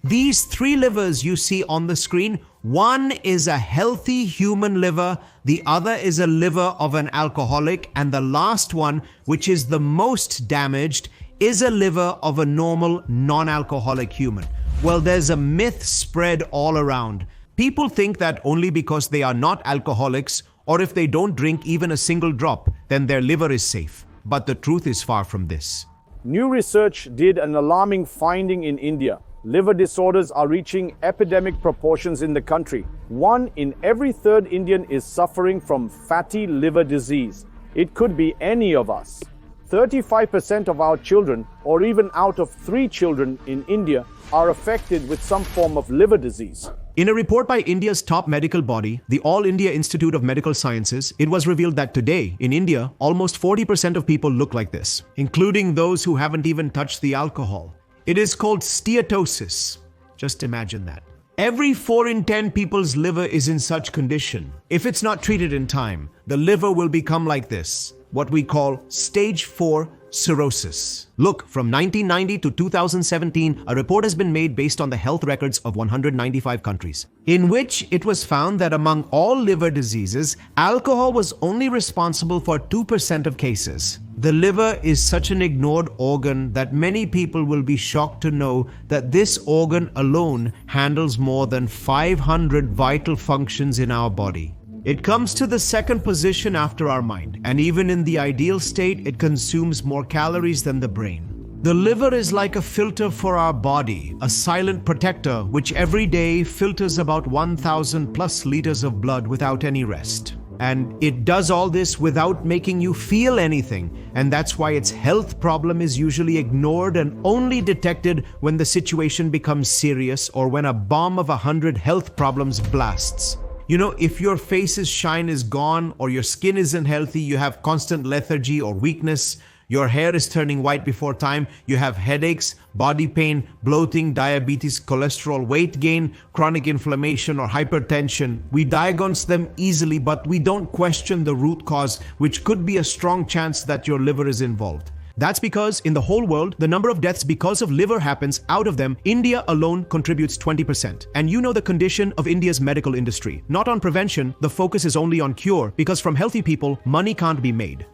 These three livers you see on the screen, one is a healthy human liver, the other is a liver of an alcoholic, and the last one, which is the most damaged, is a liver of a normal non-alcoholic human. Well, there's a myth spread all around. People think that only because they are not alcoholics, or if they don't drink even a single drop, then their liver is safe. But the truth is far from this. New research did an alarming finding in India. Liver disorders are reaching epidemic proportions in the country. 1 in every 3rd Indian is suffering from fatty liver disease. It could be any of us. 35% of our children, or even out of 3 children in India, are affected with some form of liver disease. In a report by India's top medical body, the All India Institute of Medical Sciences, it was revealed that today, in India, almost 40% of people look like this, including those who haven't even touched the alcohol. It is called steatosis. Just imagine that. Every 4 in 10 people's liver is in such condition. If it's not treated in time, the liver will become like this, what we call stage 4 cirrhosis. Look, from 1990 to 2017, a report has been made based on the health records of 195 countries, in which it was found that among all liver diseases, alcohol was only responsible for 2% of cases. The liver is such an ignored organ that many people will be shocked to know that this organ alone handles more than 500 vital functions in our body. It comes to the 2nd position after our mind, and even in the ideal state, it consumes more calories than the brain. The liver is like a filter for our body, a silent protector which every day filters about 1,000 plus liters of blood without any rest. And it does all this without making you feel anything, and that's why its health problem is usually ignored and only detected when the situation becomes serious or when a bomb of 100 health problems blasts. You know, if your face's shine is gone or your skin isn't healthy, you have constant lethargy or weakness, your hair is turning white before time, you have headaches, body pain, bloating, diabetes, cholesterol, weight gain, chronic inflammation or hypertension. We diagnose them easily, but we don't question the root cause, which could be a strong chance that your liver is involved. That's because in the whole world, the number of deaths because of liver happens. Out of them, India alone contributes 20%. And you know the condition of India's medical industry. Not on prevention, the focus is only on cure, because from healthy people, money can't be made.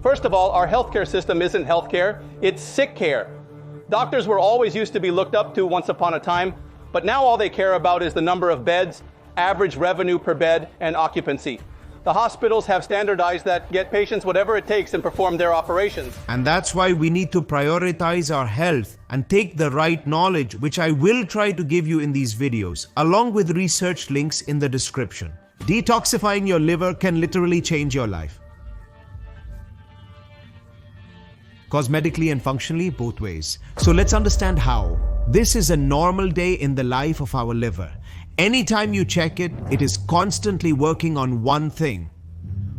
First of all, our healthcare system isn't healthcare, it's sick care. Doctors were always used to be looked up to once upon a time, but now all they care about is the number of beds, average revenue per bed, and occupancy. The hospitals have standardized that, get patients whatever it takes and perform their operations. And that's why we need to prioritize our health and take the right knowledge, which I will try to give you in these videos, along with research links in the description. Detoxifying your liver can literally change your life. Cosmetically and functionally, both ways. So let's understand how. This is a normal day in the life of our liver. Anytime you check it, it is constantly working on one thing: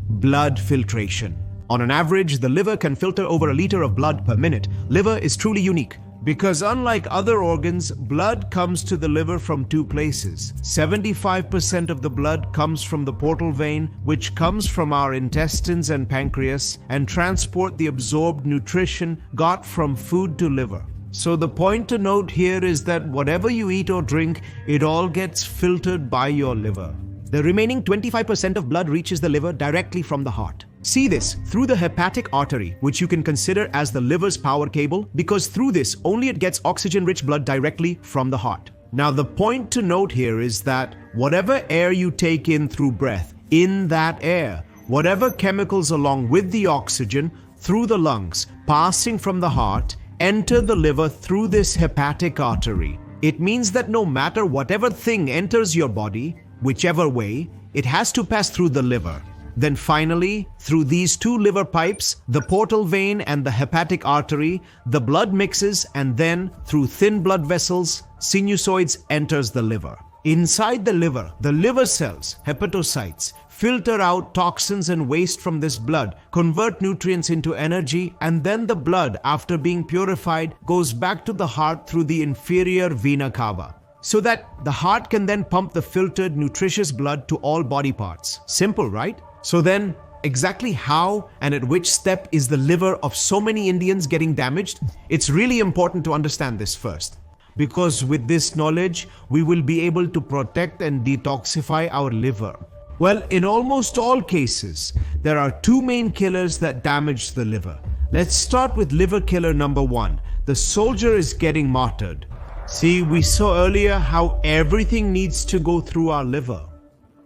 blood filtration. On an average, the liver can filter over a liter of blood per minute. Liver is truly unique because unlike other organs, blood comes to the liver from 2 places. 75% of the blood comes from the portal vein, which comes from our intestines and pancreas, and transport the absorbed nutrition got from food to liver. So the point to note here is that whatever you eat or drink, it all gets filtered by your liver. The remaining 25% of blood reaches the liver directly from the heart. See this through the hepatic artery, which you can consider as the liver's power cable, because through this only it gets oxygen-rich blood directly from the heart. Now the point to note here is that whatever air you take in through breath, in that air, whatever chemicals along with the oxygen through the lungs, passing from the heart, enter the liver through this hepatic artery. It means that no matter whatever thing enters your body, whichever way, it has to pass through the liver. Then finally, through these 2 liver pipes, the portal vein and the hepatic artery, the blood mixes, and then through thin blood vessels, sinusoids, enters the liver. Inside the liver cells, hepatocytes, filter out toxins and waste from this blood, convert nutrients into energy, and then the blood, after being purified, goes back to the heart through the inferior vena cava, so that the heart can then pump the filtered, nutritious blood to all body parts. Simple, right? So then, exactly how and at which step is the liver of so many Indians getting damaged? It's really important to understand this first. Because with this knowledge, we will be able to protect and detoxify our liver. Well, in almost all cases, there are two main killers that damage the liver. Let's start with liver killer number 1. The soldier is getting martyred. See, we saw earlier how everything needs to go through our liver.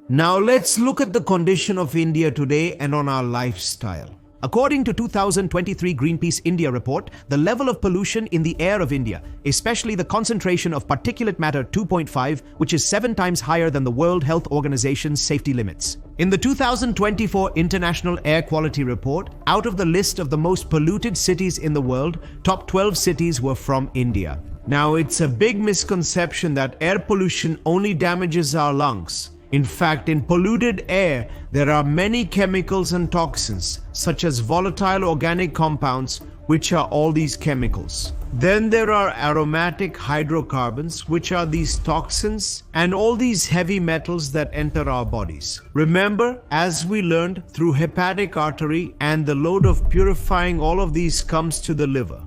Now let's look at the condition of India today and on our lifestyle. According to 2023 Greenpeace India report, the level of pollution in the air of India, especially the concentration of particulate matter 2.5, which is 7 times higher than the World Health Organization's safety limits. In the 2024 International Air Quality Report, out of the list of the most polluted cities in the world, top 12 cities were from India. Now, it's a big misconception that air pollution only damages our lungs. In fact, in polluted air, there are many chemicals and toxins, such as volatile organic compounds, which are all these chemicals. Then there are aromatic hydrocarbons, which are these toxins, and all these heavy metals that enter our bodies. Remember, as we learned, through hepatic artery, and the load of purifying all of these comes to the liver.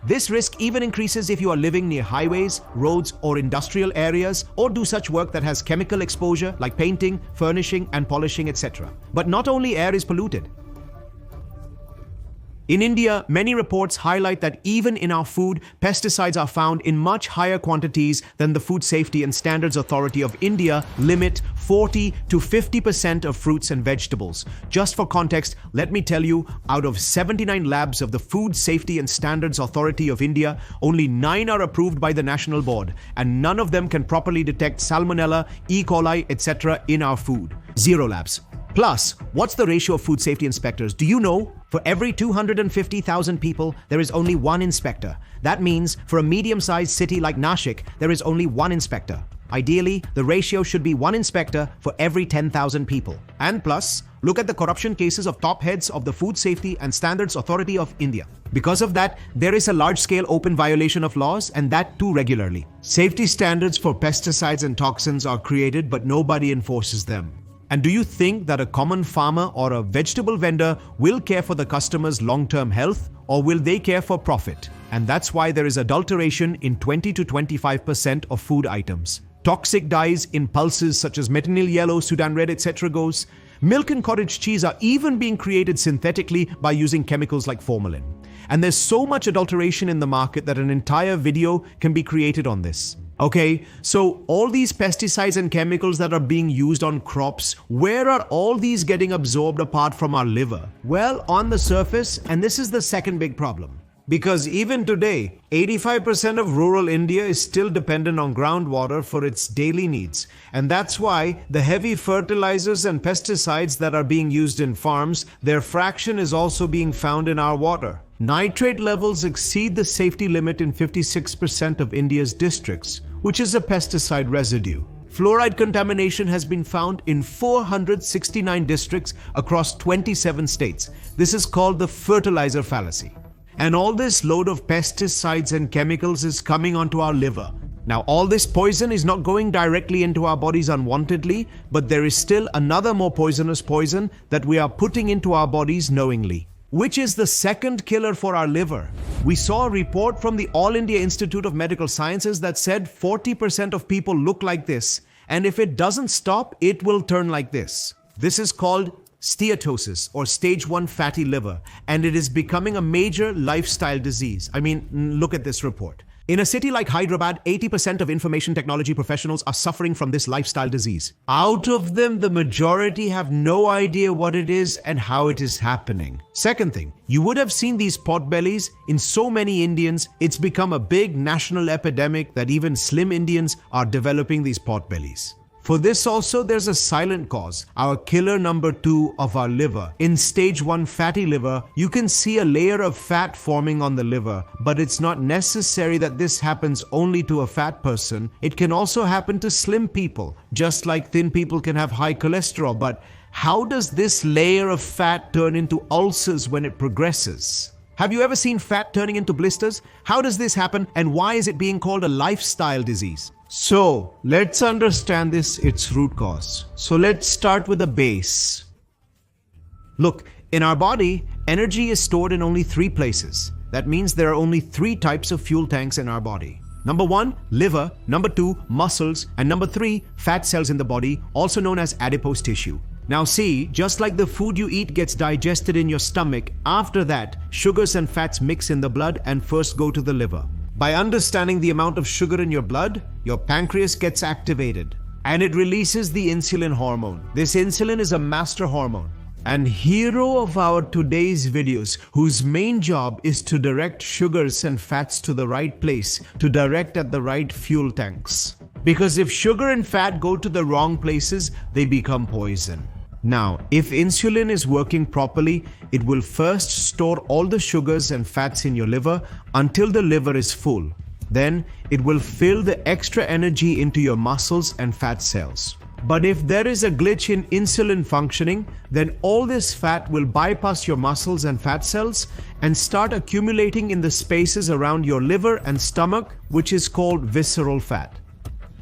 This risk even increases if you are living near highways, roads, or industrial areas, or do such work that has chemical exposure like painting, furnishing, and polishing, etc. But not only air is polluted. In India, many reports highlight that even in our food, pesticides are found in much higher quantities than the Food Safety and Standards Authority of India limit 40 to 50% of fruits and vegetables. Just for context, let me tell you, out of 79 labs of the Food Safety and Standards Authority of India, only 9 are approved by the National Board, and none of them can properly detect Salmonella, E. coli, etc. in our food. 0 labs. Plus, what's the ratio of food safety inspectors? Do you know? For every 250,000 people, there is only 1 inspector. That means for a medium-sized city like Nashik, there is only 1 inspector. Ideally, the ratio should be 1 inspector for every 10,000 people. And plus, look at the corruption cases of top heads of the Food Safety and Standards Authority of India. Because of that, there is a large-scale open violation of laws, and that too regularly. Safety standards for pesticides and toxins are created, but nobody enforces them. And do you think that a common farmer or a vegetable vendor will care for the customer's long-term health, or will they care for profit? And that's why there is adulteration in 20 to 25% of food items. Toxic dyes in pulses such as methanol yellow, Sudan red, etc. goes. Milk and cottage cheese are even being created synthetically by using chemicals like formalin. And there's so much adulteration in the market that an entire video can be created on this. Okay, so all these pesticides and chemicals that are being used on crops, where are all these getting absorbed apart from our liver? Well, on the surface, and this is the second big problem. Because even today, 85% of rural India is still dependent on groundwater for its daily needs. And that's why the heavy fertilizers and pesticides that are being used in farms, their fraction is also being found in our water. Nitrate levels exceed the safety limit in 56% of India's districts, which is a pesticide residue. Fluoride contamination has been found in 469 districts across 27 states. This is called the fertilizer fallacy. And all this load of pesticides and chemicals is coming onto our liver. Now, all this poison is not going directly into our bodies unwantedly, but there is still another more poisonous poison that we are putting into our bodies knowingly, which is the second killer for our liver. We saw a report from the All India Institute of Medical Sciences that said 40% of people look like this, and if it doesn't stop, it will turn like this. This is called steatosis, or stage 1 fatty liver, and it is becoming a major lifestyle disease. I mean, look at this report. In a city like Hyderabad, 80% of information technology professionals are suffering from this lifestyle disease. Out of them, the majority have no idea what it is and how it is happening. Second thing, you would have seen these potbellies in so many Indians. It's become a big national epidemic that even slim Indians are developing these potbellies. For this also, there's a silent cause, our killer number 2 of our liver. In stage 1 fatty liver, you can see a layer of fat forming on the liver, but it's not necessary that this happens only to a fat person. It can also happen to slim people, just like thin people can have high cholesterol. But how does this layer of fat turn into ulcers when it progresses? Have you ever seen fat turning into blisters? How does this happen, and why is it being called a lifestyle disease? So, let's understand its root cause. So let's start with the base. Look, in our body, energy is stored in only 3 places. That means there are only 3 types of fuel tanks in our body. Number 1, liver. Number 2, muscles. And number 3, fat cells in the body, also known as adipose tissue. Now see, just like the food you eat gets digested in your stomach, after that, sugars and fats mix in the blood and first go to the liver. By understanding the amount of sugar in your blood, your pancreas gets activated and it releases the insulin hormone. This insulin is a master hormone and hero of our today's videos, whose main job is to direct sugars and fats to the right place, to direct at the right fuel tanks. Because if sugar and fat go to the wrong places, they become poison. Now, if insulin is working properly, it will first store all the sugars and fats in your liver until the liver is full. Then, it will fill the extra energy into your muscles and fat cells. But if there is a glitch in insulin functioning, then all this fat will bypass your muscles and fat cells and start accumulating in the spaces around your liver and stomach, which is called visceral fat.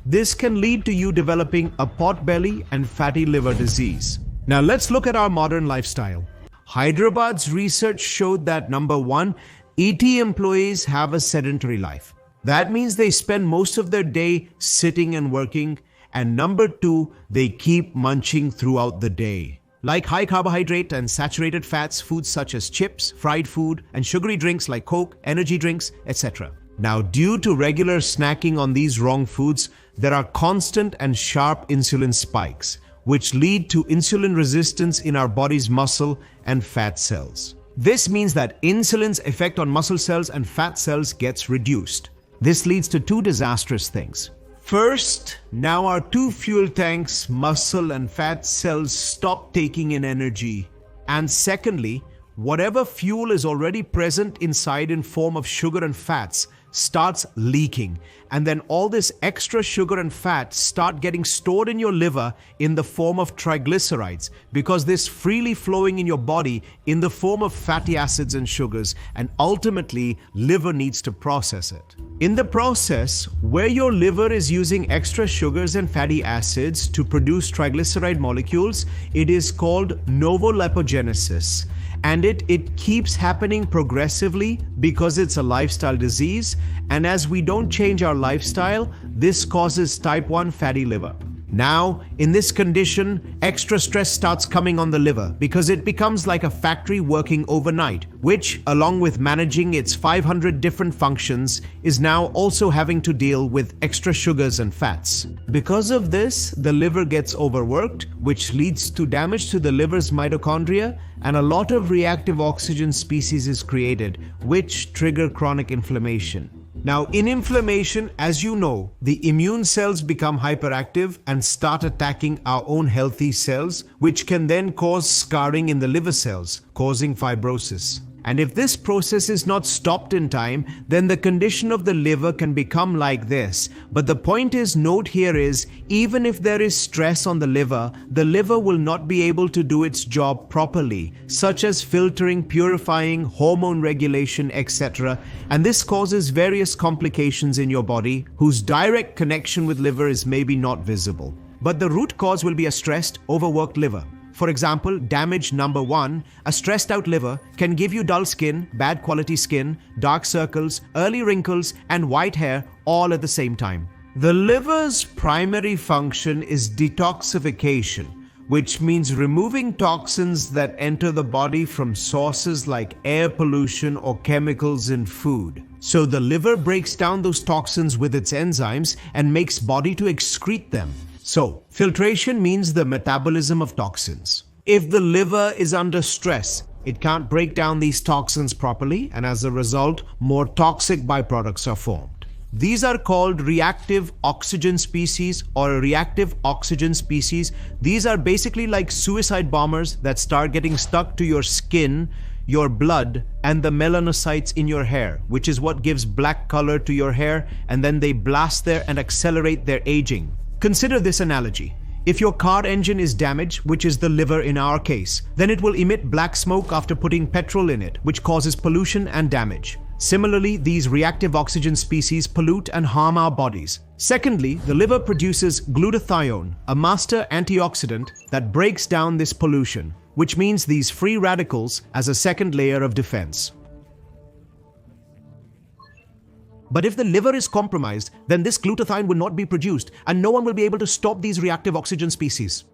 This can lead to you developing a potbelly and fatty liver disease. Now let's look at our modern lifestyle. Hyderabad's research showed that number 1, ET employees have a sedentary life. That means they spend most of their day sitting and working. And number 2, they keep munching throughout the day. Like high carbohydrate and saturated fats foods such as chips, fried food, and sugary drinks like Coke, energy drinks, etc. Now, due to regular snacking on these wrong foods, there are constant and sharp insulin spikes, which lead to insulin resistance in our body's muscle and fat cells. This means that insulin's effect on muscle cells and fat cells gets reduced. This leads to 2 disastrous things. First, now our 2 fuel tanks, muscle and fat cells, stop taking in energy. And secondly, whatever fuel is already present inside in form of sugar and fats starts leaking, and then all this extra sugar and fat start getting stored in your liver in the form of triglycerides, because this freely flowing in your body in the form of fatty acids and sugars, and ultimately liver needs to process it. In the process, where your liver is using extra sugars and fatty acids to produce triglyceride molecules, it is called novolipogenesis. And it keeps happening progressively because it's a lifestyle disease, and as we don't change our lifestyle, this causes type 1 fatty liver. Now, in this condition, extra stress starts coming on the liver because it becomes like a factory working overnight, which, along with managing its 500 different functions, is now also having to deal with extra sugars and fats. Because of this, the liver gets overworked, which leads to damage to the liver's mitochondria, and a lot of reactive oxygen species is created, which trigger chronic inflammation. Now, in inflammation, as you know, the immune cells become hyperactive and start attacking our own healthy cells, which can then cause scarring in the liver cells, causing fibrosis. And if this process is not stopped in time, then the condition of the liver can become like this. But the point is, note here is, even if there is stress on the liver will not be able to do its job properly, such as filtering, purifying, hormone regulation, etc. And this causes various complications in your body, whose direct connection with liver is maybe not visible. But the root cause will be a stressed, overworked liver. For example, damage number 1, a stressed out liver can give you dull skin, bad quality skin, dark circles, early wrinkles, and white hair all at the same time. The liver's primary function is detoxification, which means removing toxins that enter the body from sources like air pollution or chemicals in food. So the liver breaks down those toxins with its enzymes and makes body to excrete them. So, filtration means the metabolism of toxins. If the liver is under stress, it can't break down these toxins properly, and as a result, more toxic byproducts are formed. These are called reactive oxygen species or reactive oxygen species. These are basically like suicide bombers that start getting stuck to your skin, your blood, and the melanocytes in your hair, which is what gives black color to your hair, and then they blast there and accelerate their aging. Consider this analogy. If your car engine is damaged, which is the liver in our case, then it will emit black smoke after putting petrol in it, which causes pollution and damage. Similarly, these reactive oxygen species pollute and harm our bodies. Secondly, the liver produces glutathione, a master antioxidant that breaks down this pollution, which means these free radicals as a second layer of defense. But if the liver is compromised, then this glutathione will not be produced and no one will be able to stop these reactive oxygen species.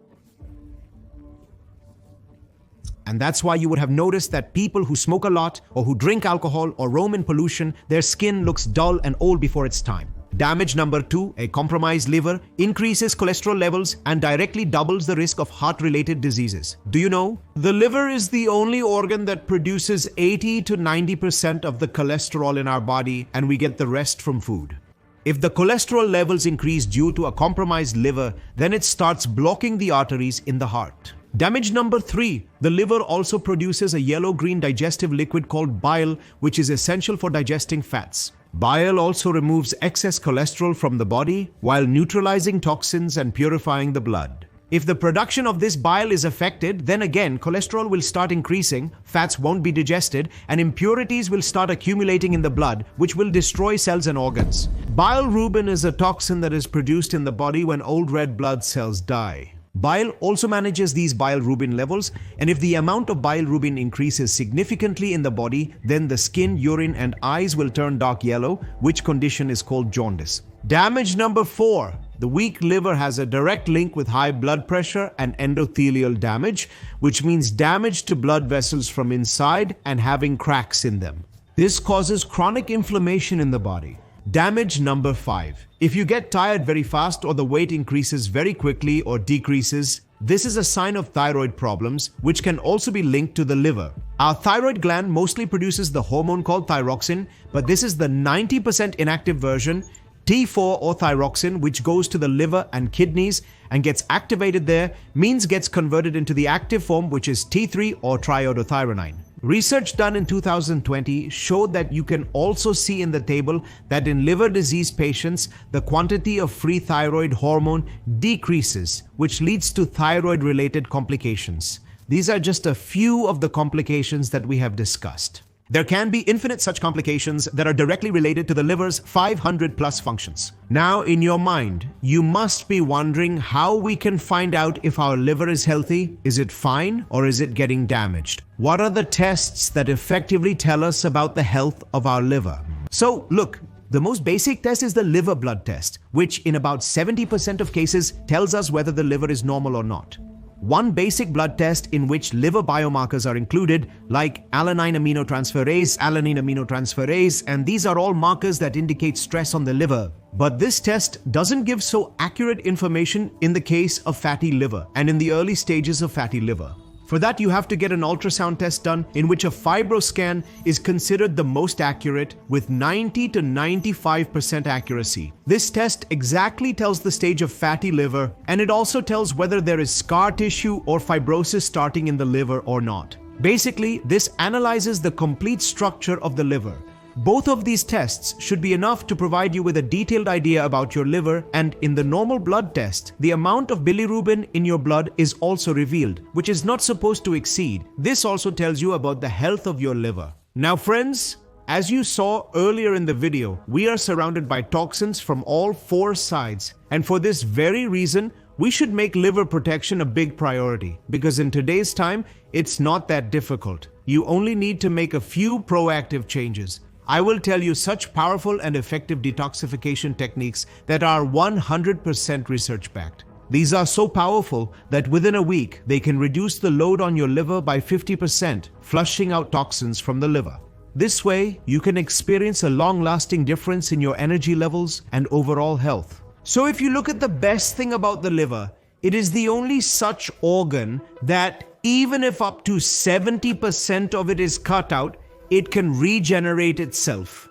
And that's why you would have noticed that people who smoke a lot or who drink alcohol or roam in pollution, their skin looks dull and old before its time. Damage number 2, a compromised liver, increases cholesterol levels and directly doubles the risk of heart-related diseases. Do you know? The liver is the only organ that produces 80 to 90% of the cholesterol in our body, and we get the rest from food. If the cholesterol levels increase due to a compromised liver, then it starts blocking the arteries in the heart. Damage number 3, the liver also produces a yellow-green digestive liquid called bile, which is essential for digesting fats. Bile also removes excess cholesterol from the body while neutralizing toxins and purifying the blood. If the production of this bile is affected, then again cholesterol will start increasing, fats won't be digested, and impurities will start accumulating in the blood, which will destroy cells and organs. Bilirubin is a toxin that is produced in the body when old red blood cells die. Bile also manages these bilirubin levels, and if the amount of bilirubin increases significantly in the body, then the skin, urine, and eyes will turn dark yellow, which condition is called jaundice. Damage number 4. The weak liver has a direct link with high blood pressure and endothelial damage, which means damage to blood vessels from inside and having cracks in them. This causes chronic inflammation in the body. Damage number 5. If you get tired very fast or the weight increases very quickly or decreases, this is a sign of thyroid problems, which can also be linked to the liver. Our thyroid gland mostly produces the hormone called thyroxine, but this is the 90% inactive version, T4 or thyroxine, which goes to the liver and kidneys and gets activated there, means gets converted into the active form, which is T3 or triiodothyronine. Research done in 2020 showed that you can also see in the table that in liver disease patients, the quantity of free thyroid hormone decreases, which leads to thyroid-related complications. These are just a few of the complications that we have discussed. There can be infinite such complications that are directly related to the liver's 500 plus functions. Now, in your mind, you must be wondering how we can find out if our liver is healthy, is it fine, or is it getting damaged? What are the tests that effectively tell us about the health of our liver? So, look, the most basic test is the liver blood test, which in about 70% of cases tells us whether the liver is normal or not. One basic blood test in which liver biomarkers are included, like alanine aminotransferase, and these are all markers that indicate stress on the liver. But this test doesn't give so accurate information in the case of fatty liver and in the early stages of fatty liver. For that, you have to get an ultrasound test done in which a fibroscan is considered the most accurate with 90 to 95% accuracy. This test exactly tells the stage of fatty liver, and it also tells whether there is scar tissue or fibrosis starting in the liver or not. Basically, this analyzes the complete structure of the liver. Both of these tests should be enough to provide you with a detailed idea about your liver, and in the normal blood test, the amount of bilirubin in your blood is also revealed, which is not supposed to exceed. This also tells you about the health of your liver. Now friends, as you saw earlier in the video, we are surrounded by toxins from all 4 sides, and for this very reason, we should make liver protection a big priority, because in today's time, it's not that difficult. You only need to make a few proactive changes. I will tell you such powerful and effective detoxification techniques that are 100% research-backed. These are so powerful that within a week, they can reduce the load on your liver by 50%, flushing out toxins from the liver. This way, you can experience a long-lasting difference in your energy levels and overall health. So if you look at the best thing about the liver, it is the only such organ that even if up to 70% of it is cut out, it can regenerate itself.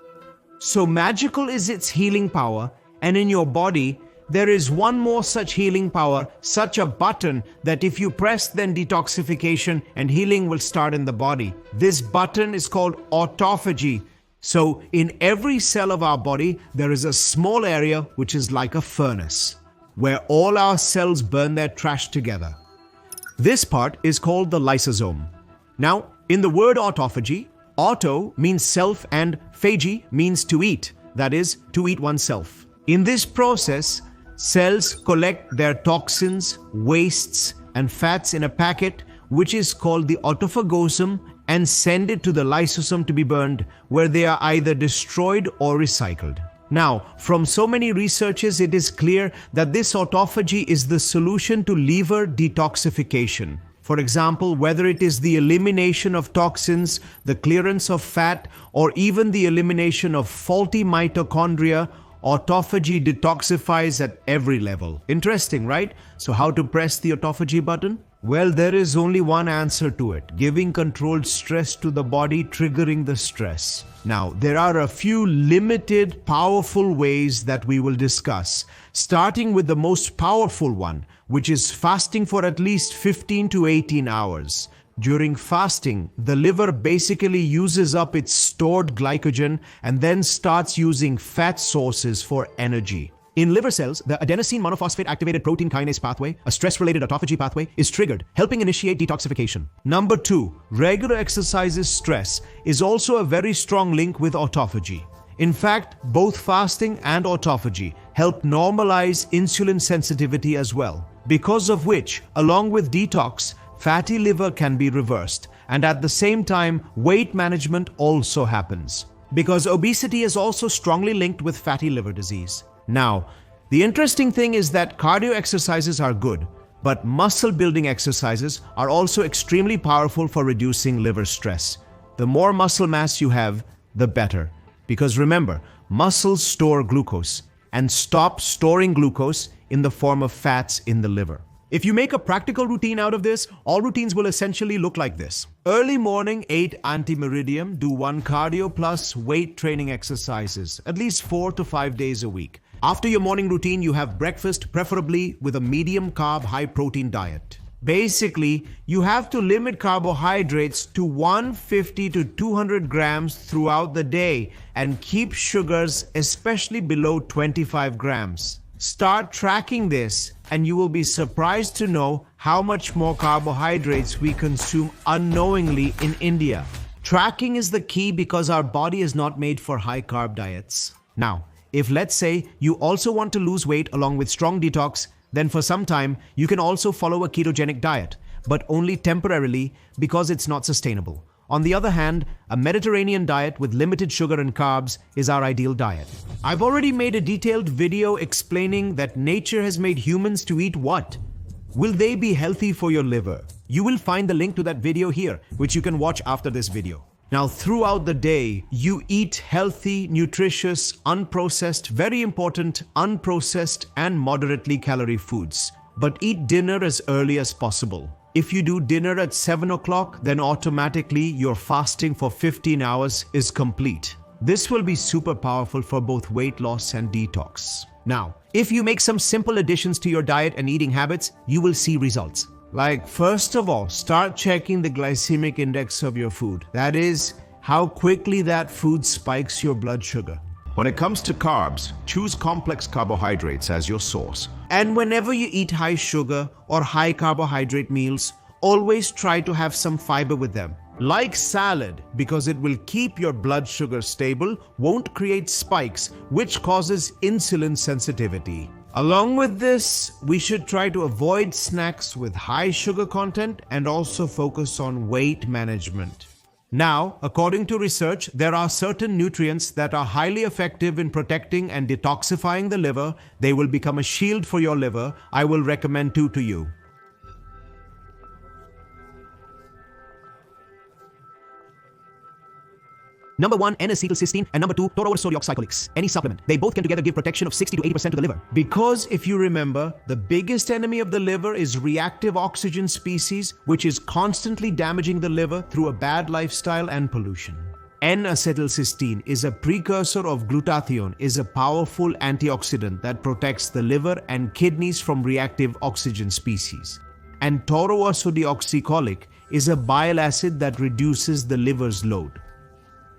So magical is its healing power, and in your body, there is one more such healing power, such a button that if you press, then detoxification and healing will start in the body. This button is called autophagy. So in every cell of our body, there is a small area which is like a furnace, where all our cells burn their trash together. This part is called the lysosome. Now, in the word autophagy, auto means self and phagy means to eat, that is, to eat oneself. In this process, cells collect their toxins, wastes, and fats in a packet which is called the autophagosome, and send it to the lysosome to be burned, where they are either destroyed or recycled. Now, from so many researches, it is clear that this autophagy is the solution to liver detoxification. For example, whether it is the elimination of toxins, the clearance of fat, or even the elimination of faulty mitochondria, autophagy detoxifies at every level. Interesting, right? So how to press the autophagy button? Well, there is only one answer to it: giving controlled stress to the body, triggering the stress. Now, there are a few limited, powerful ways that we will discuss, starting with the most powerful one, which is fasting for at least 15 to 18 hours. During fasting, the liver basically uses up its stored glycogen and then starts using fat sources for energy. In liver cells, the adenosine monophosphate activated protein kinase pathway, a stress-related autophagy pathway, is triggered, helping initiate detoxification. Number 2, regular exercises stress is also a very strong link with autophagy. In fact, both fasting and autophagy help normalize insulin sensitivity as well, because of which, along with detox, fatty liver can be reversed, and at the same time, weight management also happens, because obesity is also strongly linked with fatty liver disease. Now, the interesting thing is that cardio exercises are good, but muscle building exercises are also extremely powerful for reducing liver stress. The more muscle mass you have, the better. Because remember, muscles store glucose and stop storing glucose in the form of fats in the liver. If you make a practical routine out of this, all routines will essentially look like this. Early morning, 8 anti-meridium, do 1 cardio plus weight training exercises, at least 4 to 5 days a week. After your morning routine, you have breakfast, preferably with a medium carb, high protein diet. Basically, you have to limit carbohydrates to 150 to 200 grams throughout the day and keep sugars especially below 25 grams. Start tracking this and you will be surprised to know how much more carbohydrates we consume unknowingly in India. Tracking is the key because our body is not made for high carb diets. Now, if let's say you also want to lose weight along with strong detox, then for some time you can also follow a ketogenic diet, but only temporarily because it's not sustainable. On the other hand, a Mediterranean diet with limited sugar and carbs is our ideal diet. I've already made a detailed video explaining that nature has made humans to eat what? Will they be healthy for your liver? You will find the link to that video here, which you can watch after this video. Now, throughout the day, you eat healthy, nutritious, unprocessed, very important, unprocessed and moderately calorie foods. But eat dinner as early as possible. If you do dinner at 7 o'clock, then automatically your fasting for 15 hours is complete. This will be super powerful for both weight loss and detox. Now, if you make some simple additions to your diet and eating habits, you will see results. Like, first of all, start checking the glycemic index of your food. That is, how quickly that food spikes your blood sugar. When it comes to carbs, choose complex carbohydrates as your source. And whenever you eat high sugar or high carbohydrate meals, always try to have some fiber with them. Like salad, because it will keep your blood sugar stable, won't create spikes, which causes insulin sensitivity. Along with this, we should try to avoid snacks with high sugar content and also focus on weight management. Now, according to research, there are certain nutrients that are highly effective in protecting and detoxifying the liver. They will become a shield for your liver. I will recommend 2 to you. Number 1, N-acetylcysteine, and number 2, tauroursodeoxycholics. Any supplement. They both can together give protection of 60 to 80% to the liver. Because if you remember, the biggest enemy of the liver is reactive oxygen species, which is constantly damaging the liver through a bad lifestyle and pollution. N-acetylcysteine is a precursor of glutathione, is a powerful antioxidant that protects the liver and kidneys from reactive oxygen species. And tauroursodeoxycholic is a bile acid that reduces the liver's load.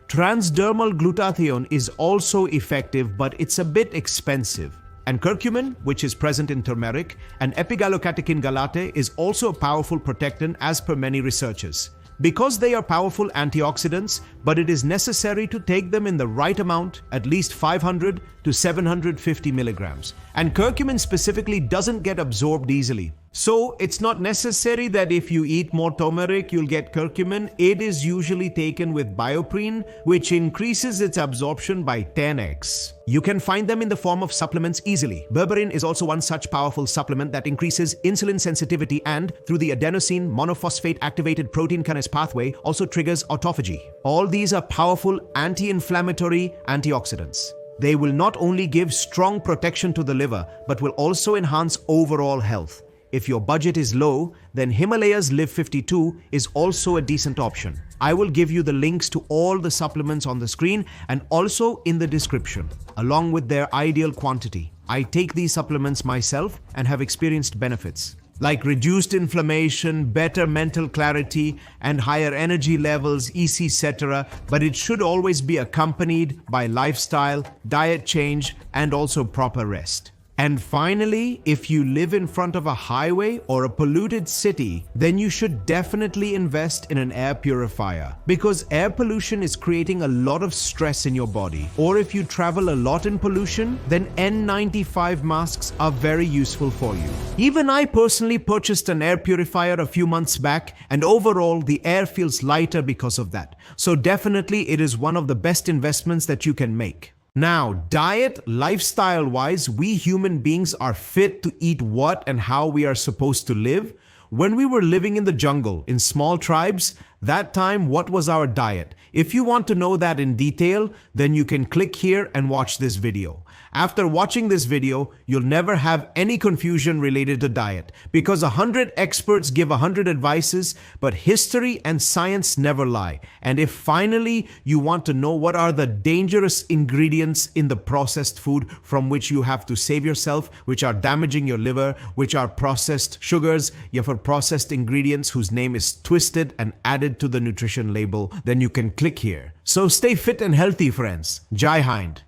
Transdermal glutathione is also effective, but it's a bit expensive. And curcumin, which is present in turmeric, and epigallocatechin galate is also a powerful protectant as per many researchers. Because they are powerful antioxidants, but it is necessary to take them in the right amount, at least 500 to 750 milligrams. And curcumin specifically doesn't get absorbed easily. So it's not necessary that if you eat more turmeric, you'll get curcumin. It is usually taken with bioprine, which increases its absorption by 10x. You can find them in the form of supplements easily. Berberine is also one such powerful supplement that increases insulin sensitivity and, through the adenosine monophosphate activated protein kinase pathway, also triggers autophagy. All these are powerful anti-inflammatory antioxidants. They will not only give strong protection to the liver, but will also enhance overall health. If your budget is low, then Himalaya's Live 52 is also a decent option. I will give you the links to all the supplements on the screen and also in the description, along with their ideal quantity. I take these supplements myself and have experienced benefits, like reduced inflammation, better mental clarity, and higher energy levels, etc. But it should always be accompanied by lifestyle, diet change, and also proper rest. And finally, if you live in front of a highway or a polluted city, then you should definitely invest in an air purifier, because air pollution is creating a lot of stress in your body. Or if you travel a lot in pollution, then N95 masks are very useful for you. Even I personally purchased an air purifier a few months back, and overall the air feels lighter because of that. So definitely it is one of the best investments that you can make. Now, diet, lifestyle-wise, we human beings are fit to eat what and how we are supposed to live. When we were living in the jungle, in small tribes, that time, what was our diet? If you want to know that in detail, then you can click here and watch this video. After watching this video, you'll never have any confusion related to diet, because 100 experts give 100 advices, but history and science never lie. And if finally you want to know what are the dangerous ingredients in the processed food from which you have to save yourself, which are damaging your liver, which are processed sugars, you have processed ingredients whose name is twisted and added to the nutrition label, then you can click here. So stay fit and healthy, friends. Jai Hind.